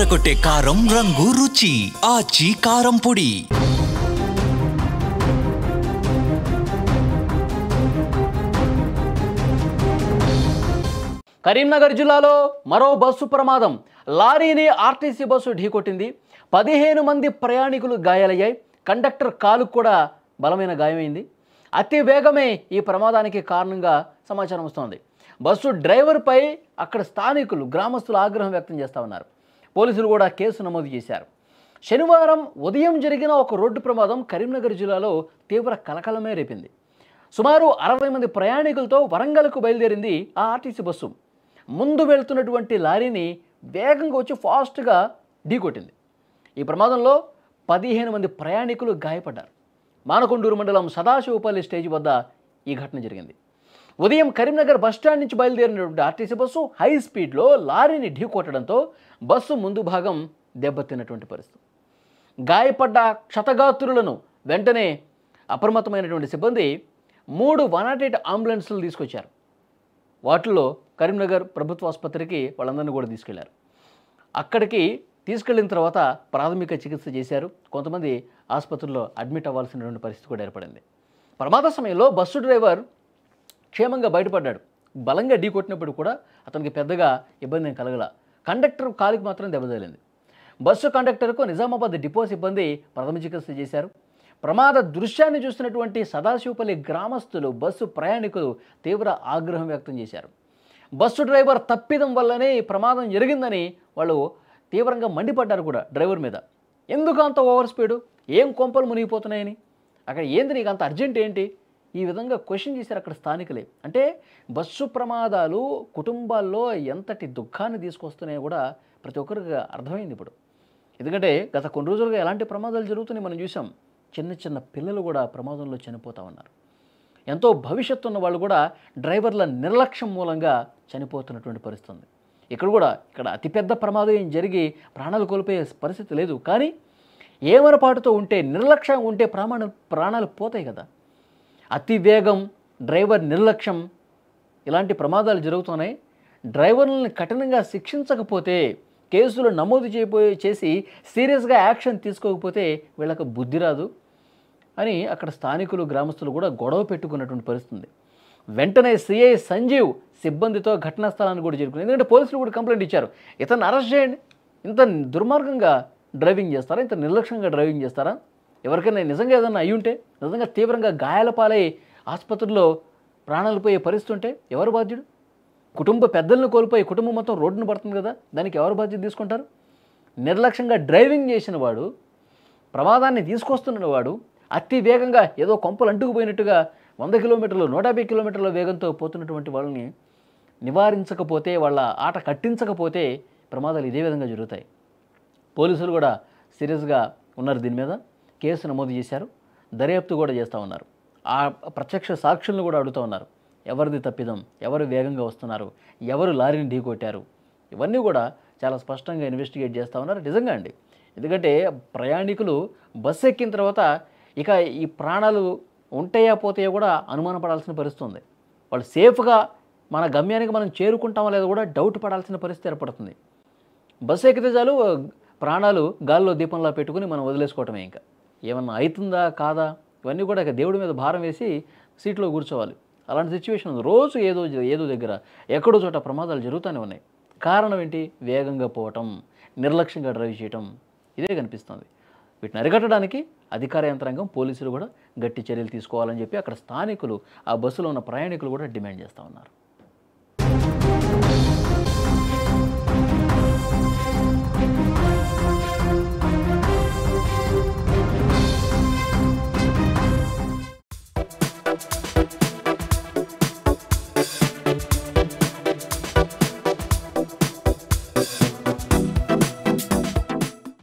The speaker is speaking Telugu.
అదరగొట్టే కారం రంగు రుచి ఆచి కారం పొడి. కరీంనగర్ జిల్లాలో మరో బస్సు ప్రమాదం. లారీని ఆర్టీసీ బస్సు ఢీకొట్టింది. 15 మంది ప్రయాణికులు గాయాలయ్యాయి. కండక్టర్ కాలుకు కూడా బలమైన గాయమైంది. అతి వేగమే ఈ ప్రమాదానికి కారణంగా సమాచారం వస్తోంది. బస్సు డ్రైవర్పై అక్కడ స్థానికులు గ్రామస్తులు ఆగ్రహం వ్యక్తం చేస్తూ ఉన్నారు. పోలీసులు కూడా కేసు నమోదు చేశారు. శనివారం ఉదయం జరిగిన ఒక రోడ్డు ప్రమాదం కరీంనగర్ జిల్లాలో తీవ్ర కలకలమే రేపింది. సుమారు 60 మంది ప్రయాణికులతో వరంగల్కు బయలుదేరింది ఆ ఆర్టీసీ బస్సు. ముందు వెళ్తున్నటువంటి లారీని వేగంగా వచ్చి ఫాస్ట్గా ఢీకొట్టింది. ఈ ప్రమాదంలో 15 మంది ప్రయాణికులు గాయపడ్డారు. మానకొండూరు మండలం సదాశివపల్లి స్టేజ్ వద్ద ఈ ఘటన జరిగింది. ఉదయం కరీంనగర్ బస్టాండ్ నుంచి బయలుదేరినటువంటి ఆర్టీసీ బస్సు హై స్పీడ్లో లారీని ఢీకొట్టడంతో బస్సు ముందు భాగం దెబ్బతిన్నటువంటి పరిస్థితి. గాయపడ్డ క్షతగాత్రులను వెంటనే అప్రమత్తమైనటువంటి సిబ్బంది 3 108 అంబులెన్స్లు తీసుకొచ్చారు. వాటిల్లో కరీంనగర్ ప్రభుత్వ ఆసుపత్రికి వాళ్ళందరినీ కూడా తీసుకెళ్లారు. అక్కడికి తీసుకెళ్లిన తర్వాత ప్రాథమిక చికిత్స చేశారు. కొంతమంది ఆసుపత్రిలో అడ్మిట్ అవ్వాల్సినటువంటి పరిస్థితి కూడా ఏర్పడింది. ప్రమాద సమయంలో బస్సు డ్రైవర్ క్షేమంగా బయటపడ్డాడు. బలంగా ఢీకొట్టినప్పుడు కూడా అతనికి పెద్దగా ఇబ్బంది ఏం కలగల. కండక్టర్ కాలికి మాత్రం దెబ్బతగిలింది. బస్సు కండక్టర్కు నిజామాబాద్ డిపో సిబ్బంది ప్రథమ చికిత్స చేశారు. ప్రమాద దృశ్యాన్ని చూసినటువంటి సదాశివపల్లి గ్రామస్తులు, బస్సు ప్రయాణికులు తీవ్ర ఆగ్రహం వ్యక్తం చేశారు. బస్సు డ్రైవర్ తప్పిదం వల్లనే ఈ ప్రమాదం జరిగిందని వాళ్ళు తీవ్రంగా మండిపడ్డారు కూడా డ్రైవర్ మీద. ఎందుకు అంత ఓవర్ స్పీడు, ఏం కొంపలు మునిగిపోతున్నాయని, అక్కడ ఏంది నీకు అంత అర్జెంట్ ఏంటి, ఈ విధంగా క్వశ్చన్ చేశారు అక్కడ స్థానికులే. అంటే బస్సు ప్రమాదాలు కుటుంబాల్లో ఎంతటి దుఃఖాన్ని తీసుకొస్తున్నాయో కూడా ప్రతి ఒక్కరికి అర్థమైంది ఇప్పుడు. ఎందుకంటే గత కొన్ని రోజులుగా ఎలాంటి ప్రమాదాలు జరుగుతున్నాయి మనం చూసాం. చిన్న చిన్న పిల్లలు కూడా ప్రమాదంలో చనిపోతూ ఉన్నారు. ఎంతో భవిష్యత్తు ఉన్న వాళ్ళు కూడా డ్రైవర్ల నిర్లక్ష్యం మూలంగా చనిపోతున్నటువంటి పరిస్థితి ఉంది. ఇక్కడ అతిపెద్ద ప్రమాదం ఏం జరిగి ప్రాణాలు కోల్పోయే పరిస్థితి లేదు. కానీ ఏమరపాటుతో ఉంటే, నిర్లక్ష్యం ఉంటే ప్రాణాలు పోతాయి కదా. అతి వేగం, డ్రైవర్ నిర్లక్ష్యం, ఇలాంటి ప్రమాదాలు జరుగుతున్నాయి. డ్రైవర్లను కఠినంగా శిక్షించకపోతే, కేసులు నమోదు చేసి సీరియస్గా యాక్షన్ తీసుకోకపోతే వీళ్ళకి బుద్ధి రాదు అని అక్కడ స్థానికులు, గ్రామస్తులు కూడా గొడవ పెట్టుకున్నటువంటి పరిస్థితి. వెంటనే సిఐ సంజీవ్ సిబ్బందితో ఘటనా స్థలాన్ని కూడా చేరుకున్నారు. ఎందుకంటే పోలీసులు కూడా కంప్లైంట్ ఇచ్చారు. ఇతను అరెస్ట్ చేయండి, ఇంత దుర్మార్గంగా డ్రైవింగ్ చేస్తారా, ఇంత నిర్లక్ష్యంగా డ్రైవింగ్ చేస్తారా, ఎవరికైనా నిజంగా ఏదైనా అయ్యి ఉంటే, నిజంగా తీవ్రంగా గాయాల పాలై ఆసుపత్రిలో ప్రాణాలు పోయే పరిస్థితి ఉంటే ఎవరు బాధ్యుడు? కుటుంబ పెద్దలను కోల్పోయి కుటుంబం మొత్తం రోడ్డును పడుతుంది కదా, దానికి ఎవరు బాధ్యత తీసుకుంటారు? నిర్లక్ష్యంగా డ్రైవింగ్ చేసిన వాడు, ప్రమాదాన్ని తీసుకొస్తున్న వాడు అతి వేగంగా ఏదో కొంపలు అంటుకుపోయినట్టుగా 100 కిలోమీటర్లు 150 కిలోమీటర్ల వేగంతో పోతున్నటువంటి వాళ్ళని నివారించకపోతే, వాళ్ళ ఆట కట్టించకపోతే ప్రమాదాలు ఇదే విధంగా జరుగుతాయి. పోలీసులు కూడా సీరియస్గా ఉన్నారు. దీని మీద కేసు నమోదు చేశారు. దర్యాప్తు కూడా చేస్తూ ఉన్నారు. ఆ ప్రత్యక్ష సాక్షులను కూడా అడుగుతూ ఉన్నారు. ఎవరిది తప్పిదం, ఎవరు వేగంగా వస్తున్నారు, ఎవరు లారీని ఢీకొట్టారు, ఇవన్నీ కూడా చాలా స్పష్టంగా ఇన్వెస్టిగేట్ చేస్తూ ఉన్నారు. నిజంగా అండి, ఎందుకంటే ప్రయాణికులు బస్సు ఎక్కిన తర్వాత ఇక ఈ ప్రాణాలు ఉంటాయా పోతాయో కూడా అనుమానపడాల్సిన పరిస్థితి ఉంది. వాళ్ళు సేఫ్గా మన గమ్యానికి మనం చేరుకుంటామో లేదో కూడా డౌట్ పడాల్సిన పరిస్థితి ఏర్పడుతుంది. బస్సు ఎక్కితే చాలు ప్రాణాలు గాల్లో దీపంలా పెట్టుకుని మనం వదిలేసుకోవటమే. ఇంకా ఏమన్నా అవుతుందా కాదా ఇవన్నీ కూడా ఇక దేవుడి మీద భారం వేసి సీట్లో కూర్చోవాలి. అలాంటి సిచ్యువేషన్ ఉంది. రోజు ఏదో దగ్గర ఎక్కడో చోట ప్రమాదాలు జరుగుతూనే ఉన్నాయి. కారణం ఏంటి? వేగంగా పోవటం, నిర్లక్ష్యంగా డ్రైవ్ చేయటం, ఇదే కనిపిస్తుంది. వీటిని అరికట్టడానికి అధికార యంత్రాంగం, పోలీసులు కూడా గట్టి చర్యలు తీసుకోవాలని చెప్పి అక్కడ స్థానికులు, ఆ బస్సులో ఉన్న ప్రయాణికులు కూడా డిమాండ్ చేస్తూ ఉన్నారు.